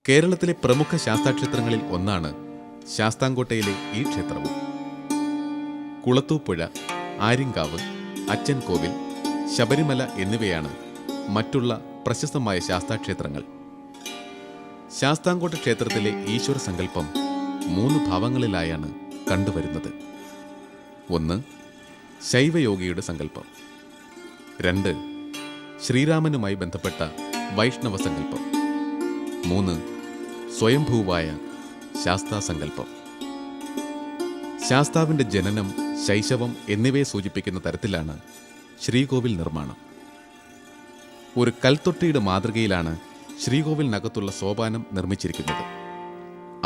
കേരളത്തിലെ പ്രമുഖ ശാസ്താക്ഷേത്രങ്ങളിൽ ഒന്നാണ് ശാസ്താംകോട്ടയിലെ ഈ ക്ഷേത്രവും. കുളത്തൂപ്പുഴ, ആര്യങ്കാവ്, അച്ചൻ കോവിൽ, ശബരിമല എന്നിവയാണ് മറ്റുള്ള പ്രശസ്തമായ ശാസ്താക്ഷേത്രങ്ങൾ. ശാസ്താംകോട്ട ക്ഷേത്രത്തിലെ ഈശ്വര സങ്കല്പം 3 ഭാവങ്ങളിലായാണ് കണ്ടുവരുന്നത്. 1. ശൈവയോഗിയുടെ സങ്കല്പം. 2. ശ്രീരാമനുമായി ബന്ധപ്പെട്ട വൈഷ്ണവ സങ്കല്പം. 3. സ്വയംഭൂവായ ശാസ്താസങ്കല്പം. ശാസ്താവിൻ്റെ ജനനം, ശൈശവം എന്നിവയെ സൂചിപ്പിക്കുന്ന തരത്തിലാണ് ശ്രീകോവിൽ നിർമ്മാണം. ഒരു കൽത്തൊട്ടിയുടെ മാതൃകയിലാണ് ശ്രീകോവിലിനകത്തുള്ള സോപാനം നിർമ്മിച്ചിരിക്കുന്നത്.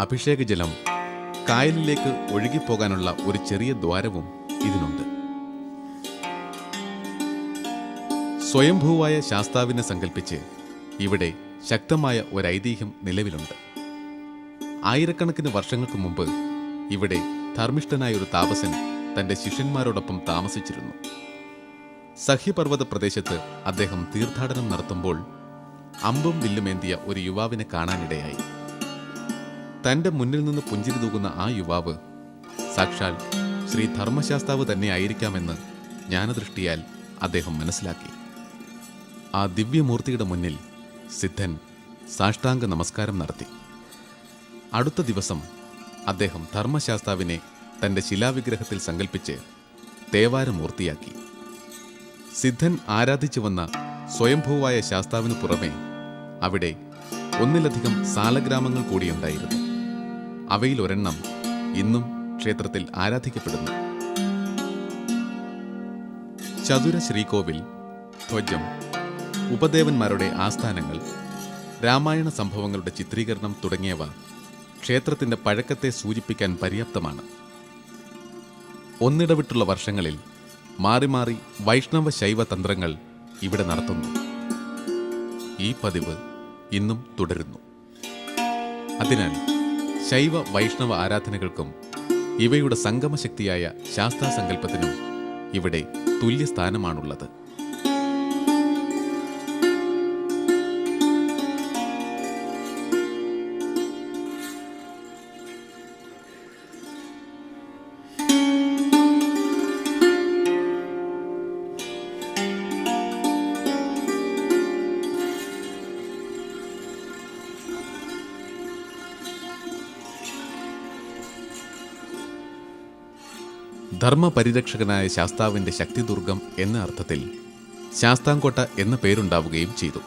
അഭിഷേകജലം കായലിലേക്ക് ഒഴുകിപ്പോകാനുള്ള ഒരു ചെറിയ ദ്വാരവും ഇതിനുണ്ട്. സ്വയംഭൂവായ ശാസ്താവിനെ സങ്കല്പിച്ച് ഇവിടെ ശക്തമായ ഒരു ഐതിഹ്യം നിലവിലുണ്ട്. ആയിരക്കണക്കിന് വർഷങ്ങൾക്ക് മുമ്പ് ഇവിടെ ധർമ്മിഷ്ഠനായ ഒരു താപസൻ തൻ്റെ ശിഷ്യന്മാരോടൊപ്പം താമസിച്ചിരുന്നു. സഹ്യപർവ്വത പ്രദേശത്ത് അദ്ദേഹം തീർത്ഥാടനം നടത്തുമ്പോൾ അമ്പും വില്ലുമേന്തിയ ഒരു യുവാവിനെ കാണാനിടയായി. തൻ്റെ മുന്നിൽ നിന്ന് പുഞ്ചിരി തൂകുന്ന ആ യുവാവ് സാക്ഷാൽ ശ്രീ ധർമ്മശാസ്താവ് തന്നെയായിരിക്കാമെന്ന് ജ്ഞാനദൃഷ്ടിയാൽ അദ്ദേഹം മനസ്സിലാക്കി. ആ ദിവ്യമൂർത്തിയുടെ മുന്നിൽ സിദ്ധൻ സാഷ്ടാംഗ നമസ്കാരം നടത്തി. അടുത്ത ദിവസം അദ്ദേഹം ധർമ്മശാസ്താവിനെ തൻ്റെ ശിലാവിഗ്രഹത്തിൽ സങ്കല്പിച്ച് തേവാരമൂർത്തിയാക്കി. സിദ്ധൻ ആരാധിച്ചു വന്ന സ്വയംഭൂവായ ശാസ്താവിനു പുറമെ അവിടെ ഒന്നിലധികം സാലഗ്രാമങ്ങൾ കൂടിയുണ്ടായിരുന്നു. അവയിലൊരെണ്ണം ഇന്നും ക്ഷേത്രത്തിൽ ആരാധിക്കപ്പെടുന്നു. ചതുര ശ്രീകോവിൽ, ധ്വജം, ഉപദേവന്മാരുടെ ആസ്ഥാനങ്ങൾ, രാമായണ സംഭവങ്ങളുടെ ചിത്രീകരണം തുടങ്ങിയവ ക്ഷേത്രത്തിൻ്റെ പഴക്കത്തെ സൂചിപ്പിക്കാൻ പര്യാപ്തമാണ്. ഒന്നിടവിട്ടുള്ള വർഷങ്ങളിൽ മാറി മാറി വൈഷ്ണവ ശൈവ തന്ത്രങ്ങൾ ഇവിടെ നടത്തുന്നു. ഈ പതിവ് ഇന്നും തുടരുന്നു. അതിനാൽ ശൈവ വൈഷ്ണവ ആരാധനകൾക്കും ഇവയുടെ സംഗമശക്തിയായ ശാസ്താസങ്കല്പത്തിനും ഇവിടെ തുല്യസ്ഥാനമാണുള്ളത്. ധർമ്മപരിരക്ഷകനായ ശാസ്താവിൻ്റെ ശക്തിദുർഗം എന്ന അർത്ഥത്തിൽ ശാസ്താംകോട്ട എന്ന പേരുണ്ടാവുകയും ചെയ്തു.